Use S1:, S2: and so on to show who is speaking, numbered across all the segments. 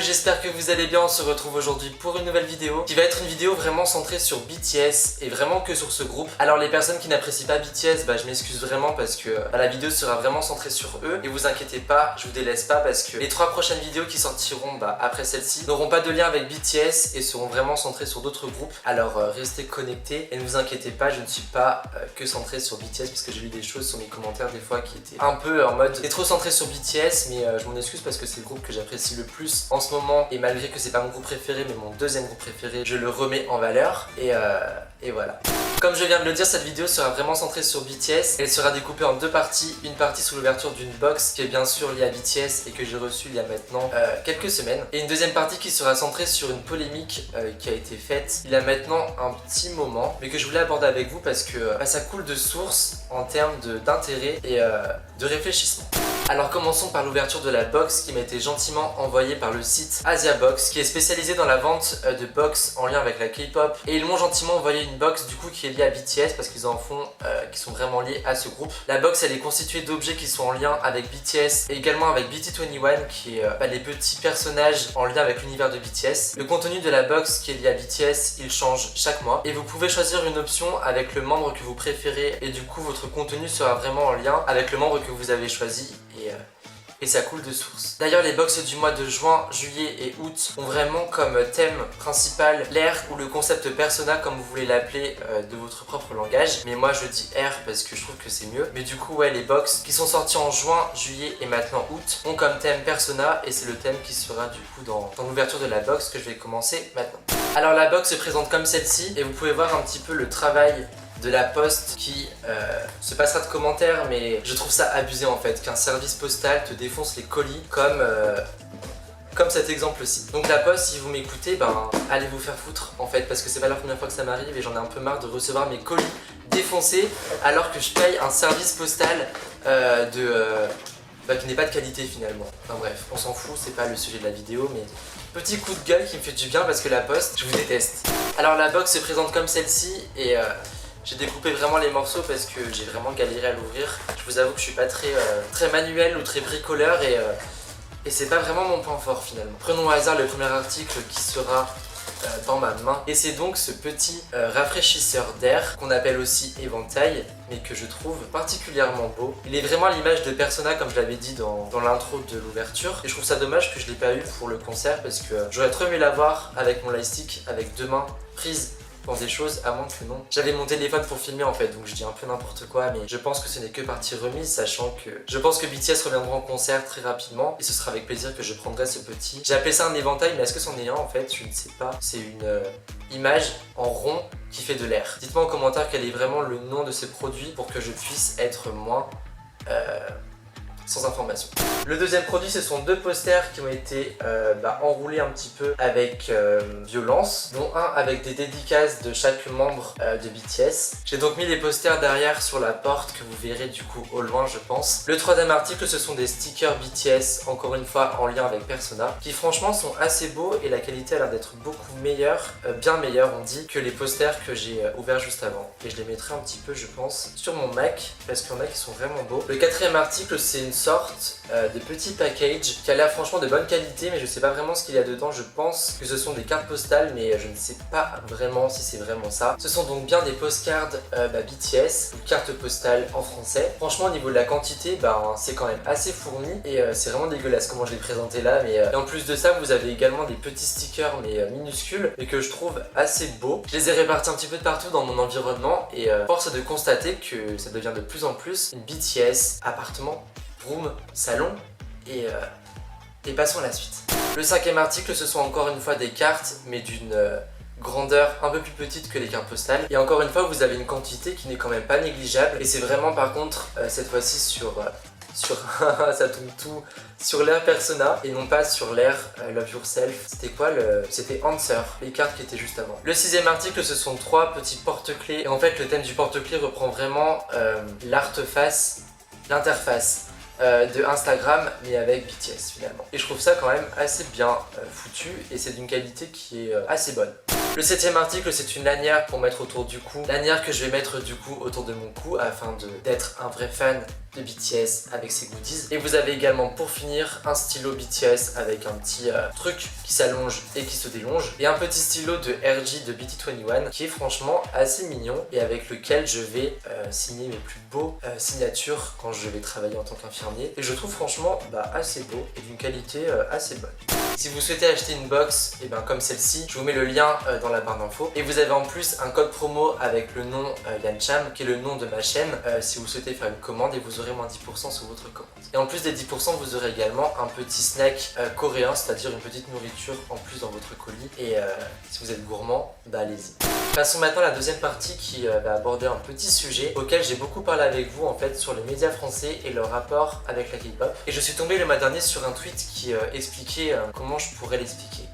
S1: j'espère que vous allez bien. On se retrouve aujourd'hui pour une nouvelle vidéo qui va être une vidéo vraiment centrée sur BTS et vraiment que sur ce groupe. Alors les personnes qui n'apprécient pas BTS, je m'excuse vraiment parce que la vidéo sera vraiment centrée sur eux. Et vous inquiétez pas, je vous délaisse pas parce que les 3 prochaines vidéos qui sortiront après celle-ci n'auront pas de lien avec BTS et seront vraiment centrées sur d'autres groupes. Alors restez connectés et ne vous inquiétez pas, je ne suis pas que centré sur BTS parce que j'ai lu des choses sur mes commentaires des fois qui étaient un peu en mode t'es trop centré sur BTS, mais je m'en excuse parce que c'est le groupe que j'apprécie le plus en ce moment et malgré que c'est pas mon groupe préféré mais mon deuxième groupe préféré, je le remets en valeur et voilà. Comme je viens de le dire, cette vidéo sera vraiment centrée sur BTS. Elle sera découpée en 2 parties. Une partie sous l'ouverture d'une box qui est bien sûr liée à BTS et que j'ai reçue il y a maintenant quelques semaines. Et une deuxième partie qui sera centrée sur une polémique qui a été faite il y a maintenant un petit moment, mais que je voulais aborder avec vous parce que ça coule de source en termes d'intérêt et de réfléchissement. Alors commençons par l'ouverture de la box qui m'a été gentiment envoyée par le site Asiabox qui est spécialisé dans la vente de box en lien avec la K-pop, et ils m'ont gentiment envoyé une box du coup qui est liée à BTS parce qu'ils en font qui sont vraiment liés à ce groupe. La box elle est constituée d'objets qui sont en lien avec BTS et également avec BT21 qui est les petits personnages en lien avec l'univers de BTS. Le contenu de la box qui est lié à BTS il change chaque mois et vous pouvez choisir une option avec le membre que vous préférez et du coup votre contenu sera vraiment en lien avec le membre que vous avez choisi et ça coule de source. D'ailleurs les box du mois de juin, juillet et août ont vraiment comme thème principal l'air ou le concept persona comme vous voulez l'appeler de votre propre langage. Mais moi je dis air parce que je trouve que c'est mieux. Mais du coup ouais, les box qui sont sortis en juin, juillet et maintenant août ont comme thème persona et c'est le thème qui sera du coup dans l'ouverture de la box que je vais commencer maintenant. Alors la box se présente comme celle-ci et vous pouvez voir un petit peu le travail de la poste qui se passera de commentaires, mais je trouve ça abusé en fait qu'un service postal te défonce les colis comme cet exemple-ci. Donc la poste, si vous m'écoutez, allez vous faire foutre en fait parce que c'est pas la première fois que ça m'arrive et j'en ai un peu marre de recevoir mes colis défoncés alors que je paye un service postal qui n'est pas de qualité finalement. Enfin bref, on s'en fout, c'est pas le sujet de la vidéo, mais petit coup de gueule qui me fait du bien parce que la poste, je vous déteste. Alors la box se présente comme celle-ci et j'ai découpé vraiment les morceaux parce que j'ai vraiment galéré à l'ouvrir. Je vous avoue que je suis pas très manuel ou très bricoleur et c'est pas vraiment mon point fort finalement. Prenons au hasard le premier article qui sera dans ma main. Et c'est donc ce petit rafraîchisseur d'air qu'on appelle aussi éventail, mais que je trouve particulièrement beau. Il est vraiment à l'image de Persona comme je l'avais dit dans l'intro de l'ouverture. Et je trouve ça dommage que je l'ai pas eu pour le concert parce que j'aurais trop aimé l'avoir avec mon lightstick avec 2 mains prises dans des choses, à moins que non. J'avais mon téléphone pour filmer en fait, donc je dis un peu n'importe quoi, mais je pense que ce n'est que partie remise, sachant que je pense que BTS reviendra en concert très rapidement et ce sera avec plaisir que je prendrai ce petit. J'ai appelé ça un éventail, mais est-ce que c'en est un en fait? Je ne sais pas. C'est une image en rond qui fait de l'air. Dites-moi en commentaire quel est vraiment le nom de ces produits pour que je puisse être moins sans information. Le deuxième produit, ce sont 2 posters qui ont été enroulés un petit peu avec violence, dont un avec des dédicaces de chaque membre de BTS. J'ai donc mis les posters derrière sur la porte que vous verrez du coup au loin je pense. Le troisième article, ce sont des stickers BTS, encore une fois en lien avec Persona, qui franchement sont assez beaux et la qualité a l'air d'être beaucoup meilleure, bien meilleure on dit, que les posters que j'ai ouverts juste avant. Et je les mettrai un petit peu je pense sur mon Mac parce qu'il y en a qui sont vraiment beaux. Le quatrième article, c'est une sorte de petit package qui a l'air franchement de bonne qualité, mais je sais pas vraiment ce qu'il y a dedans. Je pense que ce sont des cartes postales, mais je ne sais pas vraiment si c'est vraiment ça. Ce sont donc bien des postcards BTS ou cartes postales en français. Franchement au niveau de la quantité, c'est quand même assez fourni et c'est vraiment dégueulasse comment je l'ai présenté là, mais et en plus de ça vous avez également des petits stickers mais minuscules et que je trouve assez beaux. Je les ai répartis un petit peu de partout dans mon environnement et force est de constater que ça devient de plus en plus une BTS appartement, room, salon et passons à la suite. Le 5e article, ce sont encore une fois des cartes mais d'une grandeur un peu plus petite que les cartes postales et encore une fois vous avez une quantité qui n'est quand même pas négligeable et c'est vraiment par contre cette fois-ci sur ça tombe tout sur l'air Persona et non pas sur l'air Love Yourself. C'était quoi c'était Answer, les cartes qui étaient juste avant. Le 6e article, ce sont 3 petits porte-clés et en fait le thème du porte-clés reprend vraiment l'interface de Instagram mais avec BTS finalement. Et je trouve ça quand même assez bien foutu et c'est d'une qualité qui est assez bonne. Le 7e article, c'est une lanière pour mettre autour du cou. Lanière que je vais mettre du coup autour de mon cou afin d'être un vrai fan de BTS avec ses goodies. Et vous avez également pour finir un stylo BTS avec un petit truc qui s'allonge et qui se délonge. Et un petit stylo de RG de BT21 qui est franchement assez mignon et avec lequel je vais signer mes plus beaux signatures quand je vais travailler en tant qu'infirmier. Et je trouve franchement assez beau et d'une qualité assez bonne. Si vous souhaitez acheter une box, et comme celle-ci, je vous mets le lien dans la barre d'infos. Et vous avez en plus un code promo avec le nom Yancham, qui est le nom de ma chaîne, si vous souhaitez faire une commande et vous aurez moins 10% sur votre commande. Et en plus des 10%, vous aurez également un petit snack coréen, c'est-à-dire une petite nourriture en plus dans votre colis. Et si vous êtes gourmand, allez-y. Passons maintenant à la deuxième partie qui va aborder un petit sujet auquel j'ai beaucoup parlé avec vous en fait sur les médias français et leur rapport avec la K-pop. Et je suis tombé le mois dernier sur un tweet qui expliquait comment je pourrais l'expliquer.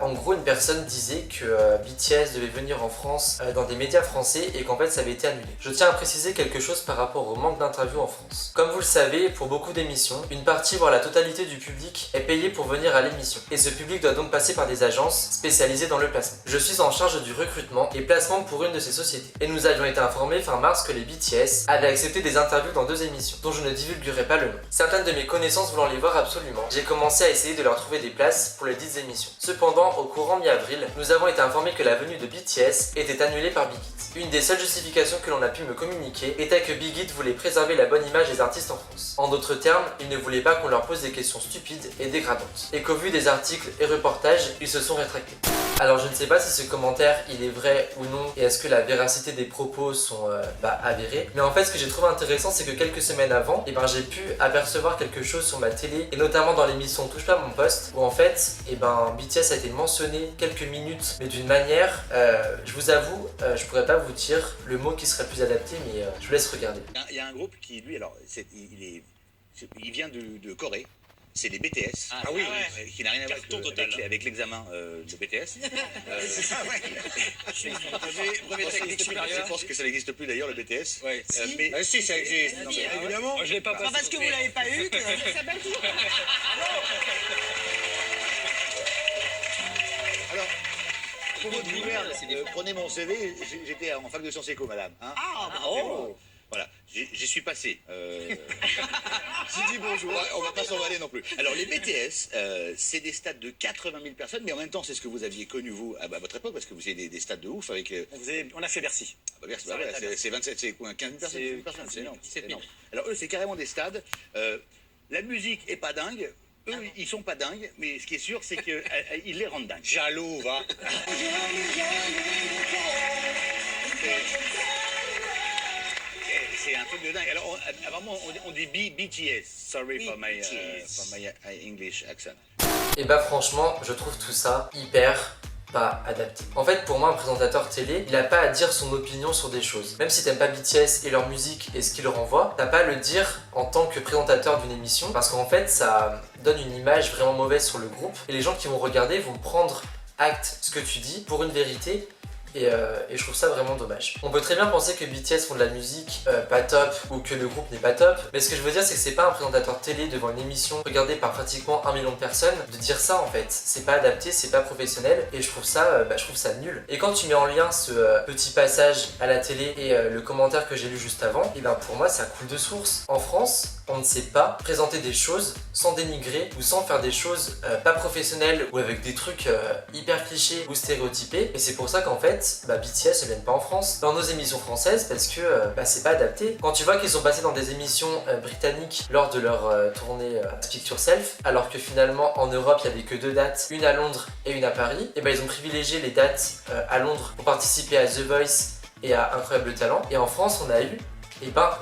S1: En gros, une personne disait que BTS devait venir en France dans des médias français et qu'en fait ça avait été annulé. Je tiens à préciser quelque chose par rapport au manque d'interviews en France. Comme vous le savez, pour beaucoup d'émissions, une partie voire la totalité du public est payée pour venir à l'émission. Et ce public doit donc passer par des agences spécialisées dans le placement. Je suis en charge du recrutement et placement pour une de ces sociétés. Et nous avions été informés fin mars que les BTS avaient accepté des interviews dans 2 émissions, dont je ne divulguerai pas le nom. Certaines de mes connaissances voulant les voir absolument, j'ai commencé à essayer de leur trouver des places pour les dites émissions. Cependant, au courant mi-avril, nous avons été informés que la venue de BTS était annulée par Big Hit. Une des seules justifications que l'on a pu me communiquer était que Big Hit voulait préserver la bonne image des artistes en France. En d'autres termes, ils ne voulaient pas qu'on leur pose des questions stupides et dégradantes. Et qu'au vu des articles et reportages, ils se sont rétractés. Alors je ne sais pas si ce commentaire il est vrai ou non et est-ce que la véracité des propos sont avérées. Mais en fait ce que j'ai trouvé intéressant c'est que quelques semaines avant j'ai pu apercevoir quelque chose sur ma télé et notamment dans l'émission Touche pas à mon poste où en fait BTS a été mentionné quelques minutes mais d'une manière je vous avoue je pourrais pas vous dire le mot qui serait plus adapté mais je vous laisse regarder.
S2: Il y a un groupe qui lui alors il vient de Corée. C'est les BTS.
S3: Ah oui, ouais.
S2: Qui n'a rien à voir avec l'examen de BTS.
S3: C'est ça, ouais. Brevet technique supérieur.
S2: Je pense que ça n'existe plus d'ailleurs, le BTS.
S3: Ouais.
S2: Si. Mais...
S3: si, ça existe.
S2: Non, mais évidemment.
S3: Je l'ai pas passé.
S4: Parce que vous l'avez pas eu que ça s'appelle tout.
S2: Alors, pour votre gouverne, prenez mon CV, j'étais en fac de sciences éco, madame. Hein
S4: Oh.
S2: Voilà, j'y suis passé. J'ai dit bonjour, on va pas s'emballer non plus. Alors les BTS, c'est des stades de 80 000 personnes, mais en même temps c'est ce que vous aviez connu vous à votre époque, parce que vous avez des stades de ouf avec...
S3: On a fait Bercy.
S2: Bercy, c'est 27, c'est quoi, 15 000 personnes, c'est énorme.
S3: 17 000.
S2: Alors eux c'est carrément des stades, la musique est pas dingue, eux ils sont pas dingues, mais ce qui est sûr c'est qu'ils les rendent dingues.
S3: Jaloux, va.
S2: C'est un truc de dingue. Alors, apparemment, on dit BTS. Sorry for my English accent.
S1: Et franchement, je trouve tout ça hyper pas adapté. En fait, pour moi, un présentateur télé, il n'a pas à dire son opinion sur des choses. Même si t'aimes pas BTS et leur musique et ce qu'ils renvoient, t'as pas à le dire en tant que présentateur d'une émission, parce qu'en fait, ça donne une image vraiment mauvaise sur le groupe, et les gens qui vont regarder vont prendre acte ce que tu dis pour une vérité. Et je trouve ça vraiment dommage. On peut très bien penser que BTS font de la musique pas top ou que le groupe n'est pas top, mais ce que je veux dire c'est que c'est pas un présentateur télé devant une émission regardée par pratiquement 1 million de personnes de dire ça en fait. C'est pas adapté, c'est pas professionnel et je trouve ça nul. Et quand tu mets en lien ce petit passage à la télé et le commentaire que j'ai lu juste avant, et pour moi ça coule de source. En France, on ne sait pas présenter des choses sans dénigrer ou sans faire des choses pas professionnelles ou avec des trucs hyper clichés ou stéréotypés. Et c'est pour ça qu'en fait BTS ne viennent pas en France dans nos émissions françaises parce que c'est pas adapté. Quand tu vois qu'ils sont passés dans des émissions britanniques lors de leur tournée Speak Yourself, alors que finalement en Europe il y avait que 2 dates, une à Londres et une à Paris, et ils ont privilégié les dates à Londres pour participer à The Voice et à Incroyable Talent. Et en France on a eu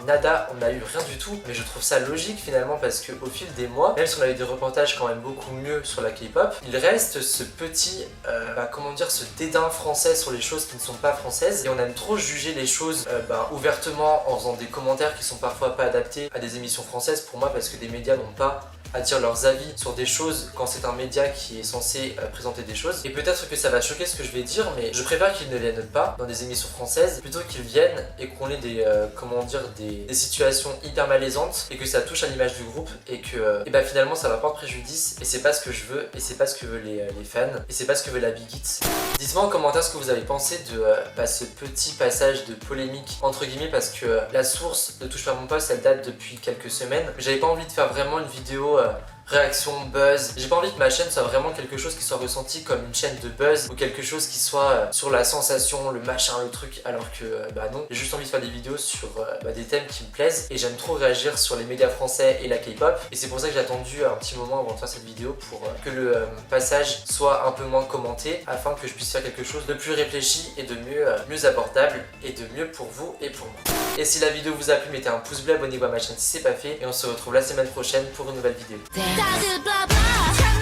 S1: nada, on n'a eu rien du tout, mais je trouve ça logique finalement parce qu'au fil des mois, même si on a eu des reportages quand même beaucoup mieux sur la K-pop, il reste ce petit, ce dédain français sur les choses qui ne sont pas françaises et on aime trop juger les choses ouvertement en faisant des commentaires qui sont parfois pas adaptés à des émissions françaises pour moi parce que les médias n'ont pas à dire leurs avis sur des choses quand c'est un média qui est censé présenter des choses. Et peut-être que ça va choquer ce que je vais dire, mais je préfère qu'ils ne viennent pas dans des émissions françaises plutôt qu'ils viennent et qu'on ait des, comment dire, des situations hyper malaisantes et que ça touche à l'image du groupe et que et finalement ça va porter préjudice et c'est pas ce que je veux et c'est pas ce que veulent les fans et c'est pas ce que veut la Big Hit. Dites-moi en commentaire ce que vous avez pensé de ce petit passage de polémique entre guillemets parce que la source de Touche pas mon poste elle date depuis quelques semaines. J'avais pas envie de faire vraiment une vidéo réaction, buzz. J'ai pas envie que ma chaîne soit vraiment quelque chose qui soit ressenti comme une chaîne de buzz ou quelque chose qui soit sur la sensation, le machin, le truc, alors que non. J'ai juste envie de faire des vidéos sur des thèmes qui me plaisent et j'aime trop réagir sur les médias français et la K-pop et c'est pour ça que j'ai attendu un petit moment avant de faire cette vidéo pour que le passage soit un peu moins commenté afin que je puisse faire quelque chose de plus réfléchi et de mieux abordable et de mieux pour vous et pour moi. Et si la vidéo vous a plu, mettez un pouce bleu, abonnez-vous à ma chaîne si c'est pas fait et on se retrouve la semaine prochaine pour une nouvelle vidéo.
S5: blah blah blah.